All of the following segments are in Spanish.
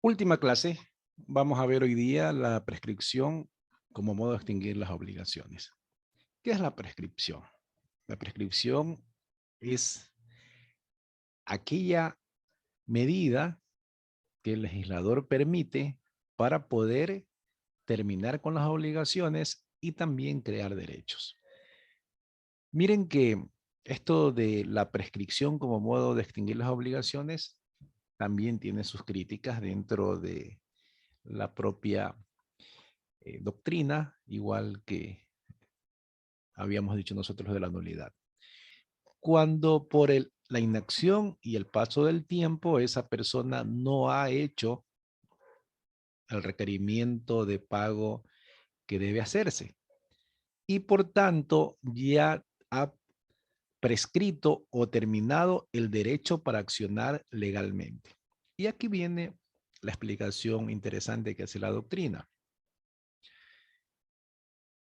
Última clase, vamos a ver hoy día la prescripción como modo de extinguir las obligaciones. ¿Qué es la prescripción? La prescripción es aquella medida que el legislador permite para poder terminar con las obligaciones y también crear derechos. Miren que esto de la prescripción como modo de extinguir las obligaciones también tiene sus críticas dentro de la propia doctrina, igual que habíamos dicho nosotros de la nulidad. Cuando por la inacción y el paso del tiempo, esa persona no ha hecho el requerimiento de pago que debe hacerse y por tanto ya ha prescrito o terminado el derecho para accionar legalmente. Y aquí viene la explicación interesante que hace la doctrina.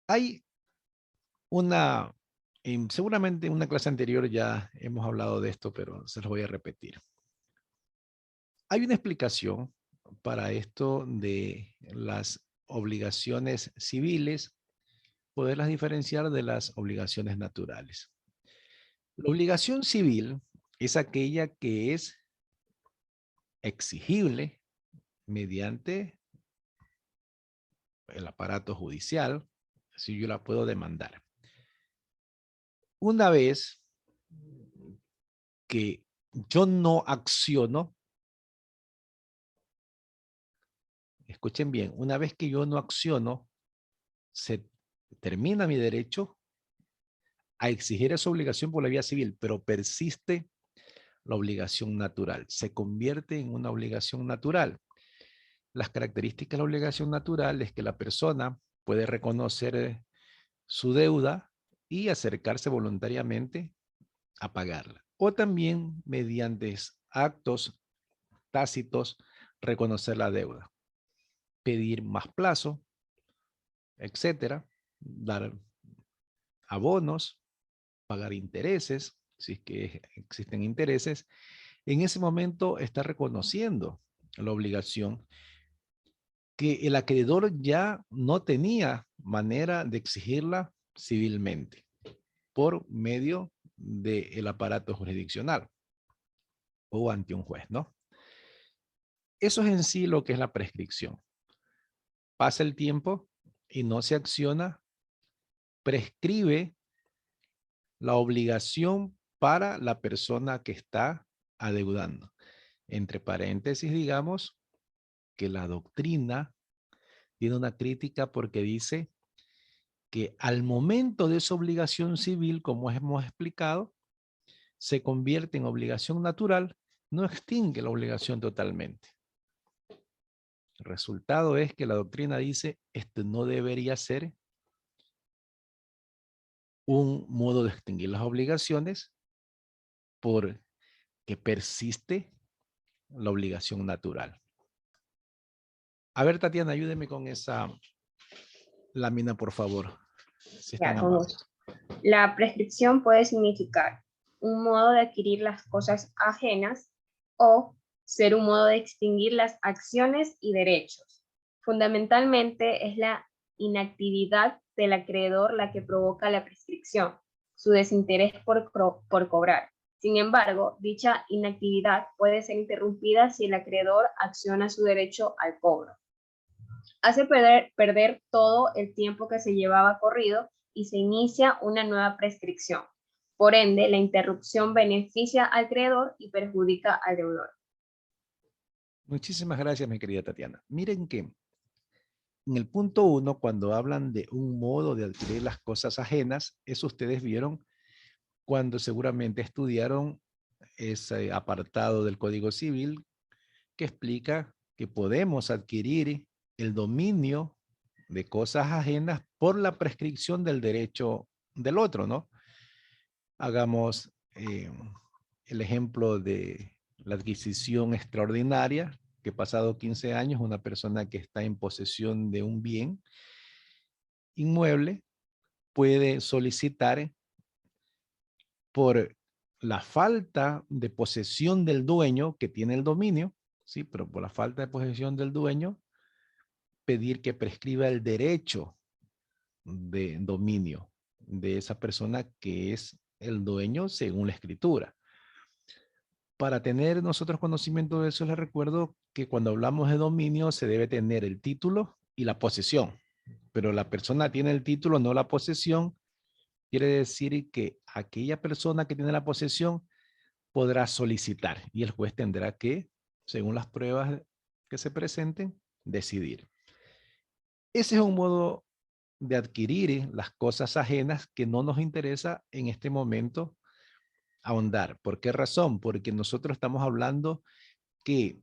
Hay seguramente en una clase anterior ya hemos hablado de esto, pero se los voy a repetir. Hay una explicación para esto de las obligaciones civiles, poderlas diferenciar de las obligaciones naturales. La obligación civil es aquella que es exigible mediante el aparato judicial, si yo la puedo demandar. Una vez que yo no acciono, escuchen bien, una vez que yo no acciono, se termina mi derecho a exigir esa obligación por la vía civil, pero persiste la obligación natural, se convierte en una obligación natural. Las características de la obligación natural es que la persona puede reconocer su deuda y acercarse voluntariamente a pagarla. O también mediante actos tácitos reconocer la deuda, pedir más plazo, etcétera, dar abonos, pagar intereses, si es que existen intereses. En ese momento está reconociendo la obligación que el acreedor ya no tenía manera de exigirla civilmente por medio del aparato jurisdiccional o ante un juez, ¿no? Eso es en sí lo que es la prescripción. Pasa el tiempo y no se acciona, prescribe la obligación para la persona que está adeudando. Entre paréntesis, digamos que la doctrina tiene una crítica porque dice que al momento de esa obligación civil, como hemos explicado, se convierte en obligación natural, no extingue la obligación totalmente. El resultado es que la doctrina dice, este no debería ser un modo de extinguir las obligaciones porque persiste la obligación natural. A ver, Tatiana, ayúdeme con esa lámina, por favor, si es tan Ya, con amable. gusto. La prescripción puede significar un modo de adquirir las cosas ajenas o ser un modo de extinguir las acciones y derechos. Fundamentalmente es la inactividad del acreedor la que provoca la prescripción, su desinterés por cobrar. Sin embargo, dicha inactividad puede ser interrumpida si el acreedor acciona su derecho al cobro. Hace perder todo el tiempo que se llevaba corrido y se inicia una nueva prescripción. Por ende, la interrupción beneficia al acreedor y perjudica al deudor. Muchísimas gracias, mi querida Tatiana. Miren que en el punto 1, cuando hablan de un modo de adquirir las cosas ajenas, eso ustedes vieron cuando seguramente estudiaron ese apartado del Código Civil que explica que podemos adquirir el dominio de cosas ajenas por la prescripción del derecho del otro, ¿no? Hagamos el ejemplo de la adquisición extraordinaria, que pasado 15 años una persona que está en posesión de un bien inmueble puede solicitar por la falta de posesión del dueño que tiene el dominio, sí, pero por la falta de posesión del dueño, pedir que prescriba el derecho de dominio de esa persona que es el dueño según la escritura. Para tener nosotros conocimiento de eso, les recuerdo que cuando hablamos de dominio se debe tener el título y la posesión, pero la persona tiene el título, no la posesión. Quiere decir que aquella persona que tiene la posesión podrá solicitar y el juez tendrá que, según las pruebas que se presenten, decidir. Ese es un modo de adquirir las cosas ajenas que no nos interesa en este momento ahondar. ¿Por qué razón? Porque nosotros estamos hablando que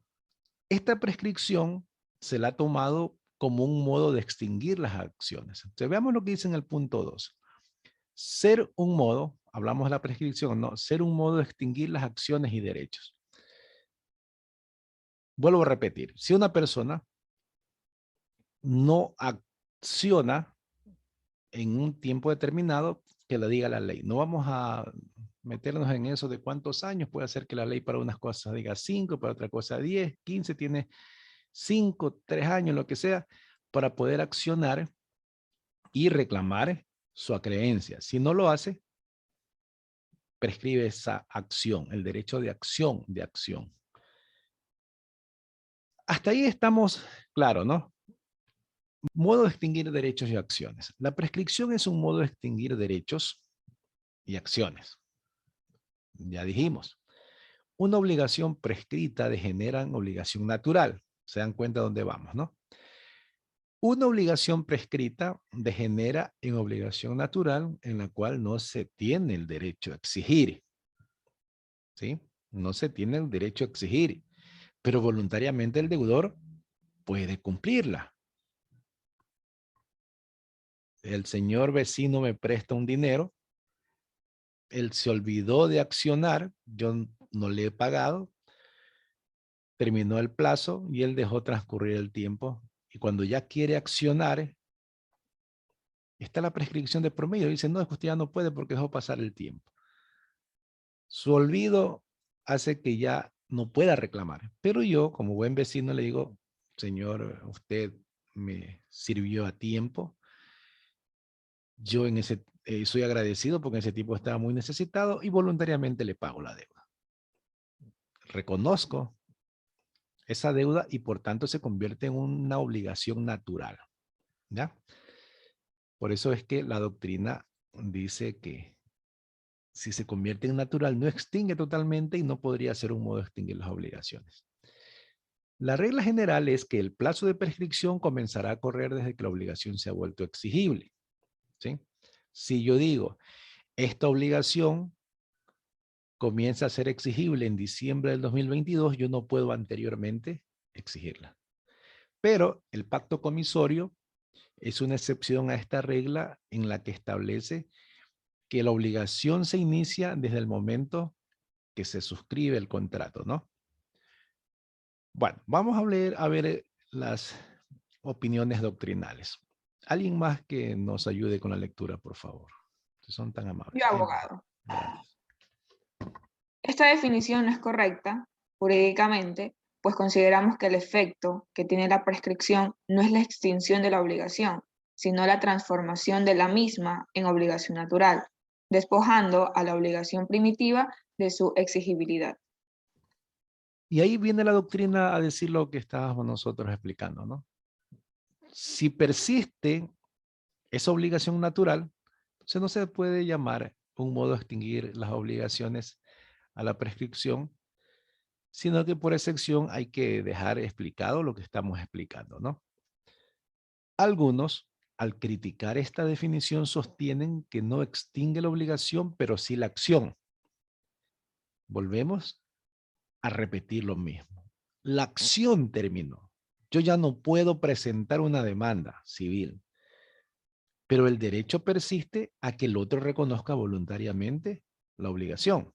esta prescripción se la ha tomado como un modo de extinguir las acciones. Entonces, veamos lo que dice en el punto 2. Ser un modo, hablamos de la prescripción, no, ser un modo de extinguir las acciones y derechos. Vuelvo a repetir, si una persona no acciona en un tiempo determinado, que lo diga la ley. No vamos a meternos en eso de cuántos años. Puede ser que la ley para unas cosas diga 5, para otra cosa 10, 15, tiene 5, 3 años, lo que sea, para poder accionar y reclamar su creencia. Si no lo hace, prescribe esa acción, el derecho de acción, Hasta ahí estamos claros, ¿no? Modo de extinguir derechos y acciones. La prescripción es un modo de extinguir derechos y acciones. Ya dijimos. Una obligación prescrita degenera en obligación natural. Se dan cuenta dónde vamos, ¿no? Una obligación prescrita degenera en obligación natural en la cual no se tiene el derecho a exigir. ¿Sí? No se tiene el derecho a exigir, pero voluntariamente el deudor puede cumplirla. El señor vecino me presta un dinero, él se olvidó de accionar, yo no le he pagado, terminó el plazo y él dejó transcurrir el tiempo. Y cuando ya quiere accionar, está la prescripción de promedio. Dice, no, es que usted ya no puede porque dejó pasar el tiempo. Su olvido hace que ya no pueda reclamar. Pero yo, como buen vecino, le digo, señor, usted me sirvió a tiempo. Yo soy agradecido porque ese tipo estaba muy necesitado y voluntariamente le pago la deuda. Reconozco esa deuda y por tanto se convierte en una obligación natural. ¿Ya? Por eso es que la doctrina dice que si se convierte en natural no extingue totalmente y no podría ser un modo de extinguir las obligaciones. La regla general es que el plazo de prescripción comenzará a correr desde que la obligación se ha vuelto exigible. ¿Sí? Si yo digo, esta obligación comienza a ser exigible en diciembre del 2022, yo no puedo anteriormente exigirla. Pero el pacto comisorio es una excepción a esta regla en la que establece que la obligación se inicia desde el momento que se suscribe el contrato, ¿no? Bueno, vamos a ver las opiniones doctrinales. Alguien más que nos ayude con la lectura, por favor. Si son tan amables. Yo, abogado. Gracias. Esta definición no es correcta jurídicamente, pues consideramos que el efecto que tiene la prescripción no es la extinción de la obligación, sino la transformación de la misma en obligación natural, despojando a la obligación primitiva de su exigibilidad. Y ahí viene la doctrina a decir lo que estábamos nosotros explicando, ¿no? Si persiste esa obligación natural, entonces no se puede llamar un modo de extinguir las obligaciones a la prescripción, sino que por excepción hay que dejar explicado lo que estamos explicando, ¿no? Algunos, al criticar esta definición, sostienen que no extingue la obligación, pero sí la acción. Volvemos a repetir lo mismo. La acción terminó. Yo ya no puedo presentar una demanda civil, pero el derecho persiste a que el otro reconozca voluntariamente la obligación.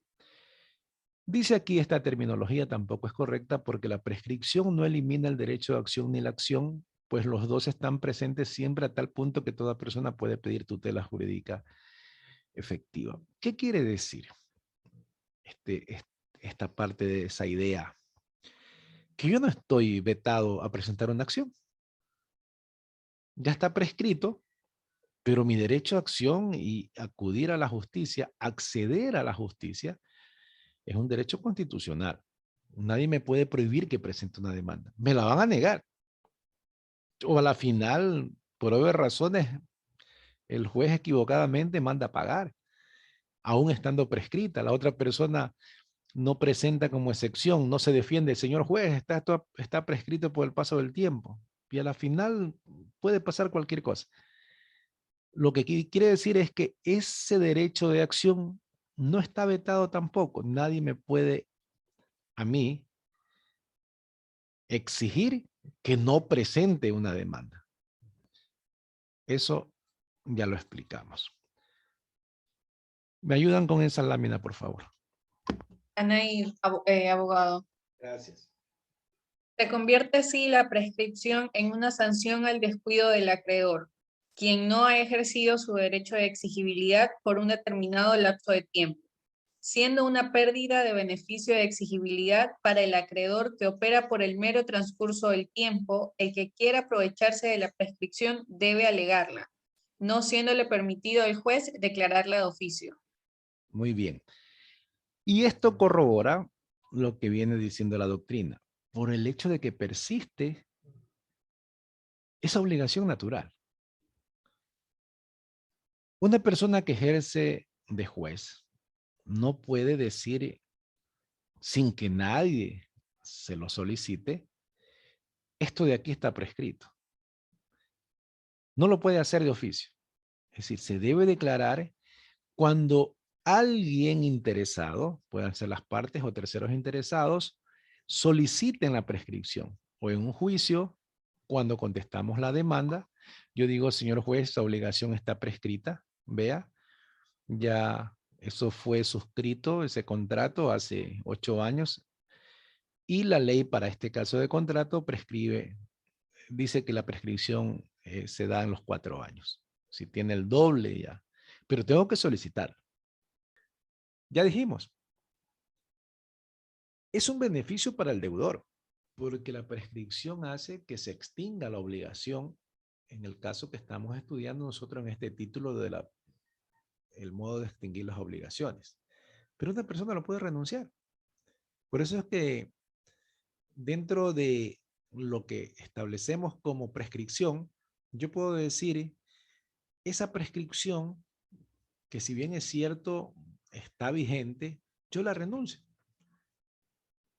Dice aquí esta terminología tampoco es correcta porque la prescripción no elimina el derecho de acción ni la acción, pues los dos están presentes siempre a tal punto que toda persona puede pedir tutela jurídica efectiva. ¿Qué quiere decir esta parte de esa idea? que yo no estoy vetado a presentar una acción. Ya está prescrito, pero mi derecho a acción y acudir a la justicia, acceder a la justicia, es un derecho constitucional. Nadie me puede prohibir que presente una demanda. Me la van a negar. O a la final, por obvias razones, el juez equivocadamente manda a pagar, aún estando prescrita. La otra persona no presenta como excepción, no se defiende. Señor juez, está prescrito por el paso del tiempo. Y a la final puede pasar cualquier cosa. Lo que quiere decir es que ese derecho de acción no está vetado tampoco. Nadie me puede, a mí, exigir que no presente una demanda. Eso ya lo explicamos. ¿Me ayudan con esa lámina, por favor? Anaí, abogado. Gracias. Se convierte así la prescripción en una sanción al descuido del acreedor, quien no ha ejercido su derecho de exigibilidad por un determinado lapso de tiempo, siendo una pérdida de beneficio de exigibilidad para el acreedor que opera por el mero transcurso del tiempo. El que quiera aprovecharse de la prescripción debe alegarla, no siéndole permitido al juez declararla de oficio. Muy bien. Y esto corrobora lo que viene diciendo la doctrina, por el hecho de que persiste esa obligación natural. Una persona que ejerce de juez no puede decir, sin que nadie se lo solicite, esto de aquí está prescrito. No lo puede hacer de oficio. Es decir, se debe declarar cuando alguien interesado, pueden ser las partes o terceros interesados, soliciten la prescripción. O en un juicio, cuando contestamos la demanda, yo digo, señor juez, la obligación está prescrita. Vea, ya eso fue suscrito, ese contrato, hace 8 años. Y la ley para este caso de contrato prescribe, dice que la prescripción se da en los 4 años. Si tiene el doble ya. Pero tengo que solicitar. Ya dijimos, es un beneficio para el deudor, porque la prescripción hace que se extinga la obligación en el caso que estamos estudiando nosotros en este título de el modo de extinguir las obligaciones. Pero una persona lo puede renunciar. Por eso es que dentro de lo que establecemos como prescripción, yo puedo decir, esa prescripción, que si bien es cierto, está vigente, yo la renuncio.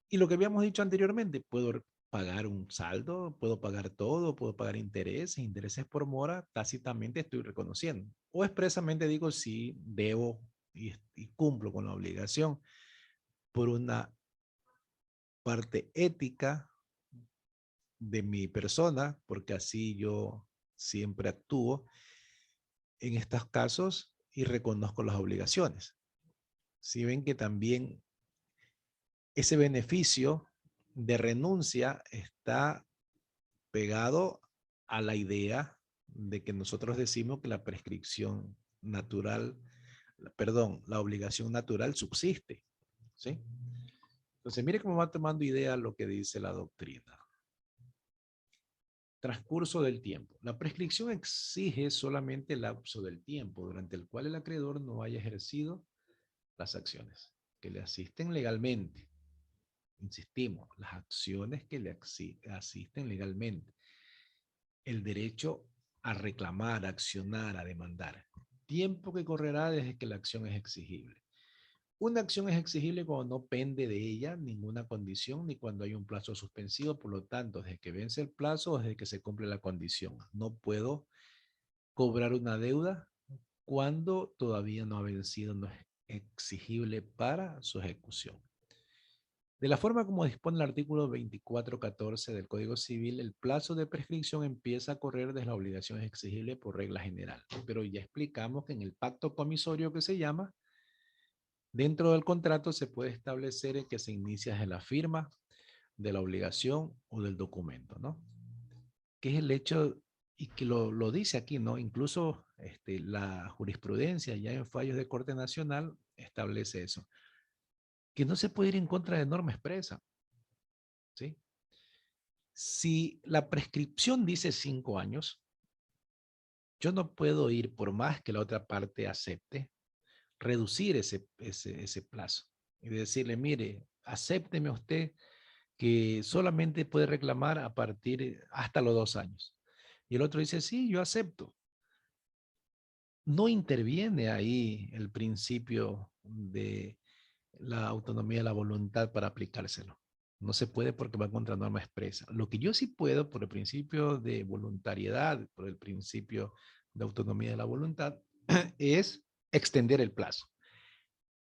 Y lo que habíamos dicho anteriormente, puedo pagar un saldo, puedo pagar todo, puedo pagar intereses por mora, tácitamente estoy reconociendo. O expresamente digo, sí, debo y cumplo con la obligación por una parte ética de mi persona, porque así yo siempre actúo en estos casos y reconozco las obligaciones. Si ven que también ese beneficio de renuncia está pegado a la idea de que nosotros decimos que la prescripción natural, perdón, la obligación natural subsiste, ¿sí? Entonces, mire cómo va tomando idea lo que dice la doctrina. Transcurso del tiempo. La prescripción exige solamente el lapso del tiempo durante el cual el acreedor no haya ejercido las acciones que le asisten legalmente. Insistimos, las acciones que le asisten legalmente. El derecho a reclamar, a accionar, a demandar. Tiempo que correrá desde que la acción es exigible. Una acción es exigible cuando no pende de ella ninguna condición ni cuando hay un plazo suspensivo, por lo tanto, desde que vence el plazo o desde que se cumple la condición. No puedo cobrar una deuda cuando todavía no ha vencido, no es exigible para su ejecución. De la forma como dispone el artículo 2414 del Código Civil, el plazo de prescripción empieza a correr desde la obligación exigible por regla general. Pero ya explicamos que en el pacto comisorio que se llama, dentro del contrato se puede establecer que se inicia desde la firma de la obligación o del documento, ¿no? Que es el hecho, y que lo dice aquí, ¿no? Incluso la jurisprudencia ya en fallos de Corte Nacional establece eso, que no se puede ir en contra de norma expresa, ¿sí? Si la prescripción dice 5 años, yo no puedo ir, por más que la otra parte acepte, reducir ese plazo y decirle, mire, acépteme usted que solamente puede reclamar a partir hasta los 2 años. Y el otro dice, sí, yo acepto. No interviene ahí el principio de la autonomía de la voluntad para aplicárselo. No se puede porque va contra norma expresa. Lo que yo sí puedo, por el principio de voluntariedad, por el principio de autonomía de la voluntad, es extender el plazo.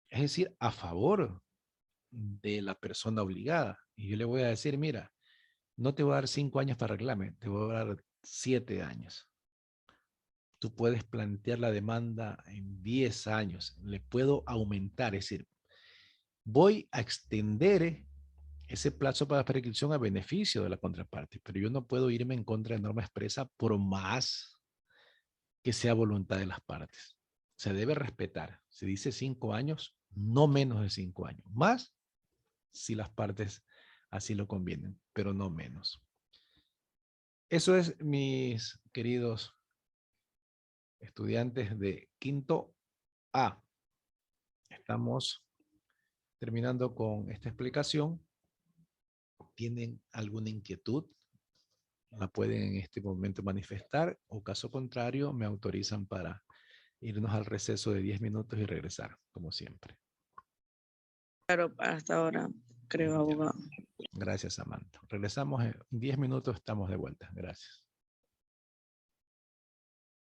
Es decir, a favor de la persona obligada. Y yo le voy a decir, mira, no te voy a dar 5 años para reclame, te voy a dar 7 años. Tú puedes plantear la demanda en 10 años. Le puedo aumentar, es decir, voy a extender ese plazo para prescripción a beneficio de la contraparte, pero yo no puedo irme en contra de norma expresa por más que sea voluntad de las partes. Se debe respetar. Se dice 5 años, no menos de 5 años. Más si las partes así lo convienen, pero no menos. Eso es, mis queridos estudiantes de quinto A. Estamos terminando con esta explicación. ¿Tienen alguna inquietud? La pueden en este momento manifestar, o caso contrario me autorizan para irnos al receso de 10 minutos y regresar, como siempre. Claro, hasta ahora, creo, abogado. Gracias, Samantha. Regresamos en 10 minutos, estamos de vuelta. Gracias.